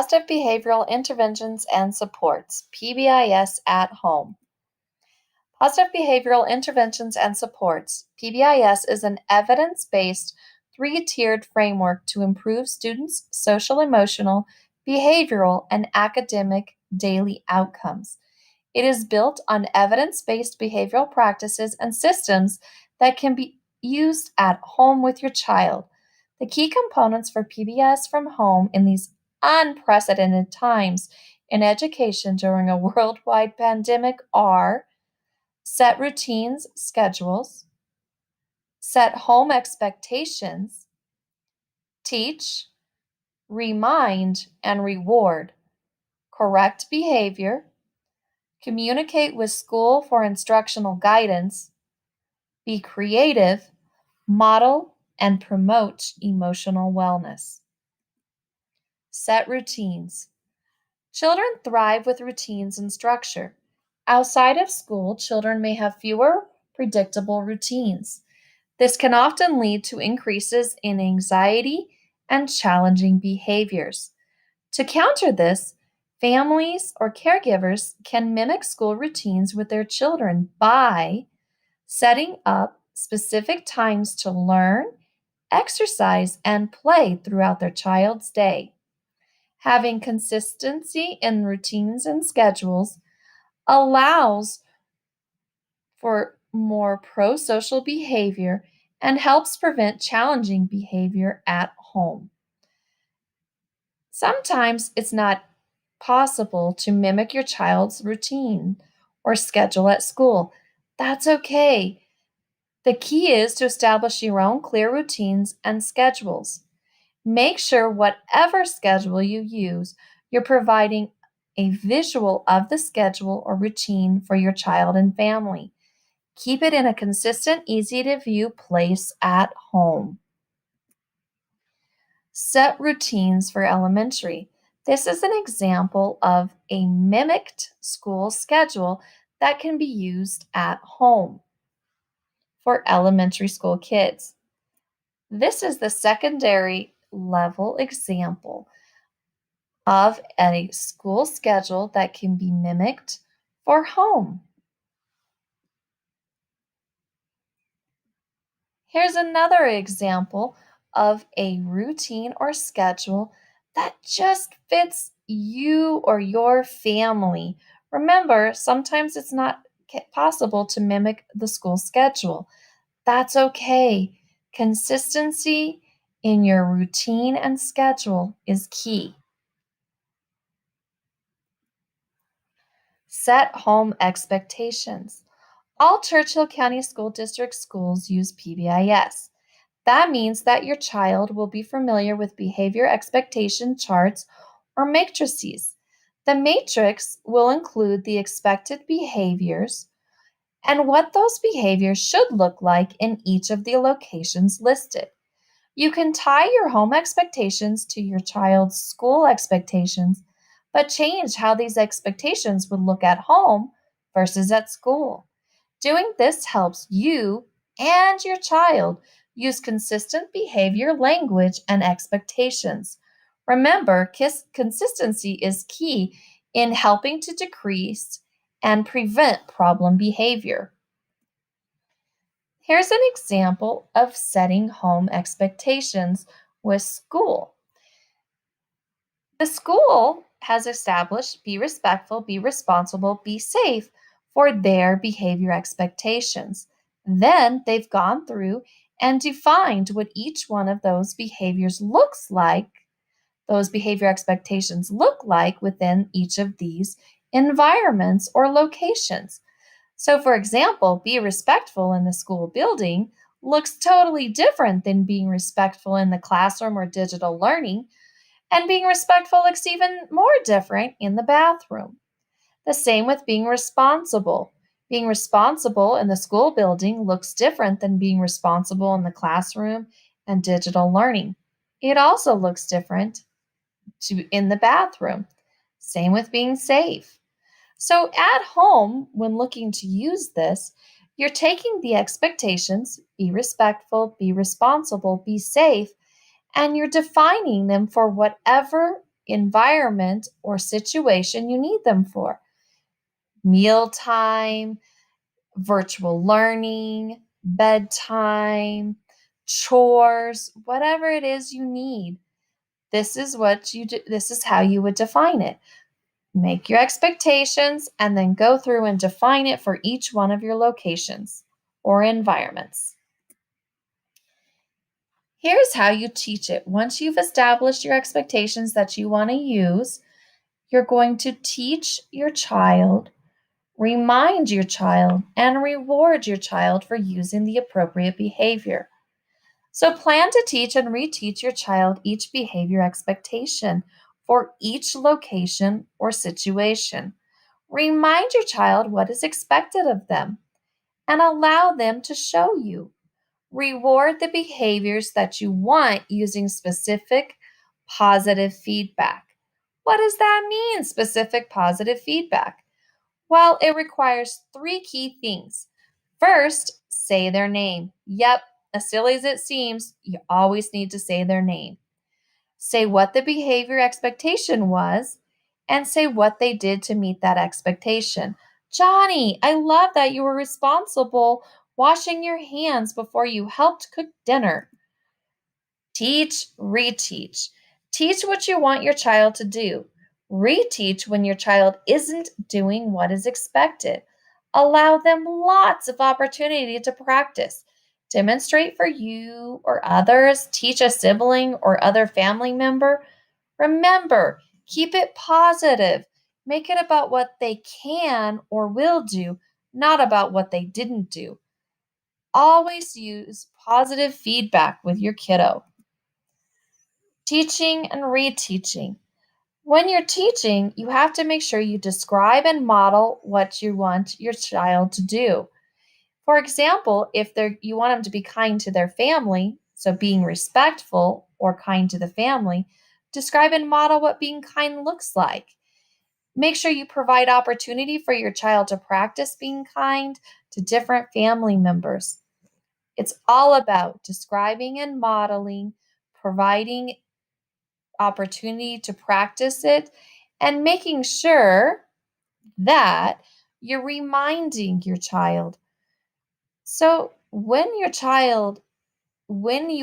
Positive Behavioral Interventions and Supports, PBIS at Home. Positive Behavioral Interventions and Supports, PBIS, is an evidence-based, three-tiered framework to improve students' social, emotional, behavioral, and academic daily outcomes. It is built on evidence-based behavioral practices and systems that can be used at home with your child. The key components for PBIS from home in these unprecedented times in education during a worldwide pandemic are: set routines, schedules, set home expectations, teach, remind, and reward, correct behavior, communicate with school for instructional guidance, be creative, model, and promote emotional wellness. Set routines. Children thrive with routines and structure. Outside of school, children may have fewer predictable routines. This can often lead to increases in anxiety and challenging behaviors. To counter this, families or caregivers can mimic school routines with their children by setting up specific times to learn, exercise, and play throughout their child's day. Having consistency in routines and schedules allows for more pro-social behavior and helps prevent challenging behavior at home. Sometimes it's not possible to mimic your child's routine or schedule at school. That's okay. The key is to establish your own clear routines and schedules. Make sure whatever schedule you use, you're providing a visual of the schedule or routine for your child and family. Keep it in a consistent, easy-to-view place at home. Set routines for elementary. This is an example of a mimicked school schedule that can be used at home for elementary school kids. This is the secondary level example of a school schedule that can be mimicked for home. Here's another example of a routine or schedule that just fits you or your family. Remember, sometimes it's not possible to mimic the school schedule. That's okay. Consistency in your routine and schedule is key. Set home expectations. All Churchill County School District schools use PBIS. That means that your child will be familiar with behavior expectation charts or matrices. The matrix will include the expected behaviors and what those behaviors should look like in each of the locations listed. You can tie your home expectations to your child's school expectations, but change how these expectations would look at home versus at school. Doing this helps you and your child use consistent behavior, language, and expectations. Remember, consistency is key in helping to decrease and prevent problem behavior. Here's an example of setting home expectations with school. The school has established be respectful, be responsible, be safe for their behavior expectations. Then they've gone through and defined what each one of those behaviors looks like, those behavior expectations look like within each of these environments or locations. So, for example, be respectful in the school building looks totally different than being respectful in the classroom or digital learning, and being respectful looks even more different in the bathroom. The same with being responsible. Being responsible in the school building looks different than being responsible in the classroom and digital learning. It also looks different in the bathroom. Same with being safe. So at home, when looking to use this, you're taking the expectations, be respectful, be responsible, be safe, and you're defining them for whatever environment or situation you need them for. Mealtime, virtual learning, bedtime, chores, whatever it is you need. This is how you would define it. Make your expectations and then go through and define it for each one of your locations or environments. Here's how you teach it. Once you've established your expectations that you want to use, you're going to teach your child, remind your child, and reward your child for using the appropriate behavior. So plan to teach and reteach your child each behavior expectation for each location or situation. Remind your child what is expected of them and allow them to show you. Reward the behaviors that you want using specific positive feedback. What does that mean, specific positive feedback? Well, it requires 3 key things. First, say their name. Yep, as silly as it seems, you always need to say their name. Say what the behavior expectation was, and say what they did to meet that expectation. Johnny, I love that you were responsible washing your hands before you helped cook dinner. Teach, reteach. Teach what you want your child to do. Reteach when your child isn't doing what is expected. Allow them lots of opportunity to practice. Demonstrate for you or others. Teach a sibling or other family member. Remember, keep it positive. Make it about what they can or will do, not about what they didn't do. Always use positive feedback with your kiddo. Teaching and reteaching. When you're teaching, you have to make sure you describe and model what you want your child to do. For example, if you want them to be kind to their family, so being respectful or kind to the family, describe and model what being kind looks like. Make sure you provide opportunity for your child to practice being kind to different family members. It's all about describing and modeling, providing opportunity to practice it, and making sure that you're reminding your child. So when you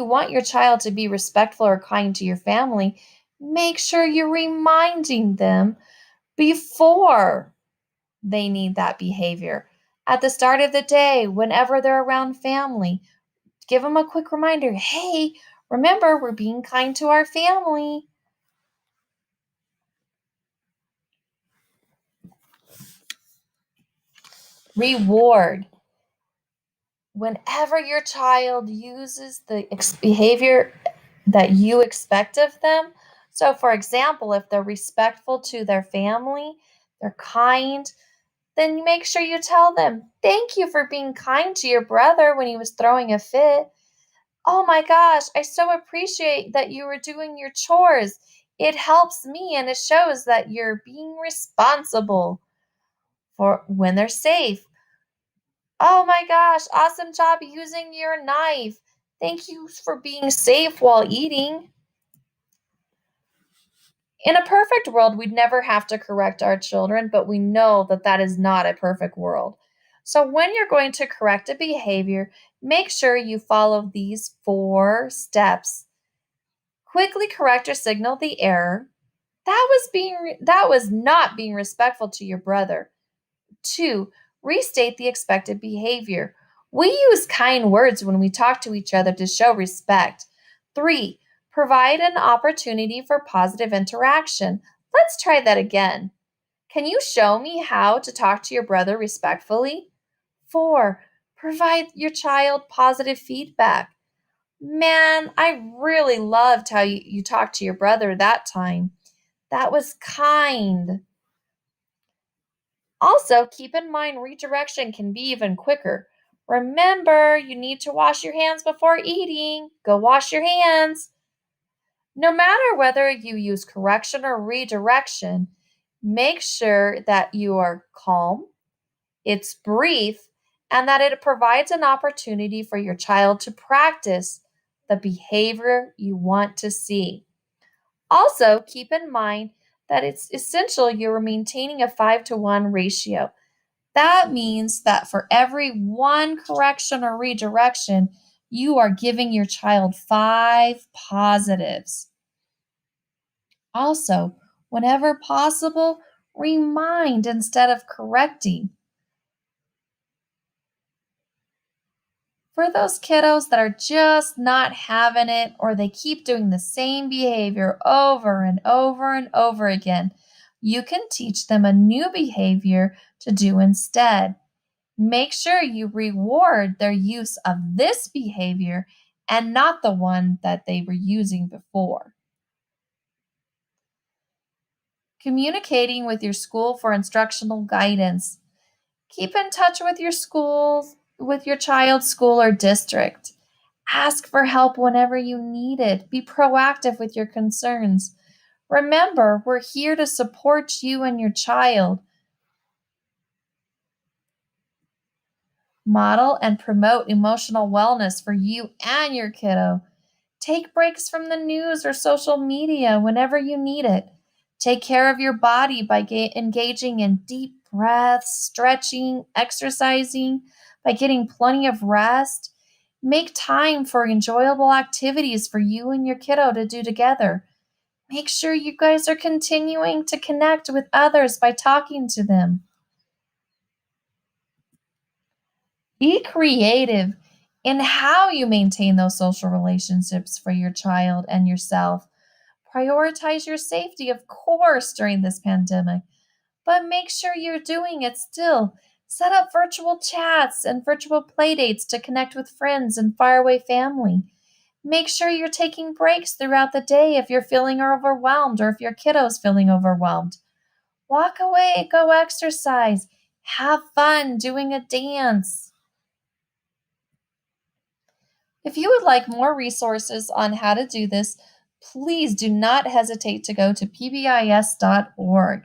want your child to be respectful or kind to your family, make sure you're reminding them before they need that behavior. At the start of the day, whenever they're around family, give them a quick reminder. Hey, remember, we're being kind to our family. Reward. Whenever your child uses the behavior that you expect of them, so for example, if they're respectful to their family, they're kind, then you make sure you tell them, thank you for being kind to your brother when he was throwing a fit. Oh my gosh, I so appreciate that you were doing your chores. It helps me and it shows that you're being responsible for when they're safe. Oh my gosh, awesome job using your knife. Thank you for being safe while eating. In a perfect world, we'd never have to correct our children, but we know that that is not a perfect world. So when you're going to correct a behavior, make sure you follow these 4 steps. Quickly correct or signal the error. That was not being respectful to your brother. 2, restate the expected behavior. We use kind words when we talk to each other to show respect. 3, provide an opportunity for positive interaction. Let's try that again. Can you show me how to talk to your brother respectfully? 4, provide your child positive feedback. Man, I really loved how you talked to your brother that time. That was kind. Also, keep in mind redirection can be even quicker. Remember, you need to wash your hands before eating. Go wash your hands. No matter whether you use correction or redirection, make sure that you are calm, it's brief, and that it provides an opportunity for your child to practice the behavior you want to see. Also, keep in mind that it's essential you're maintaining a 5-to-1 ratio. That means that for every one correction or redirection, you are giving your child 5 positives. Also, whenever possible, remind instead of correcting. For those kiddos that are just not having it or they keep doing the same behavior over and over and over again, you can teach them a new behavior to do instead. Make sure you reward their use of this behavior and not the one that they were using before. Communicating with your school for instructional guidance. Keep in touch with your schools, with your child's school or district. Ask for help whenever you need it. Be proactive with your concerns. Remember, we're here to support you and your child. Model and promote emotional wellness for you and your kiddo. Take breaks from the news or social media whenever you need it. Take care of your body by engaging in deep breaths, stretching, exercising, by getting plenty of rest. Make time for enjoyable activities for you and your kiddo to do together. Make sure you guys are continuing to connect with others by talking to them. Be creative in how you maintain those social relationships for your child and yourself. Prioritize your safety, of course, during this pandemic, but make sure you're doing it still. Set up virtual chats and virtual playdates to connect with friends and faraway family. Make sure you're taking breaks throughout the day if you're feeling overwhelmed or if your kiddo's feeling overwhelmed. Walk away, go exercise, have fun doing a dance. If you would like more resources on how to do this, please do not hesitate to go to pbis.org.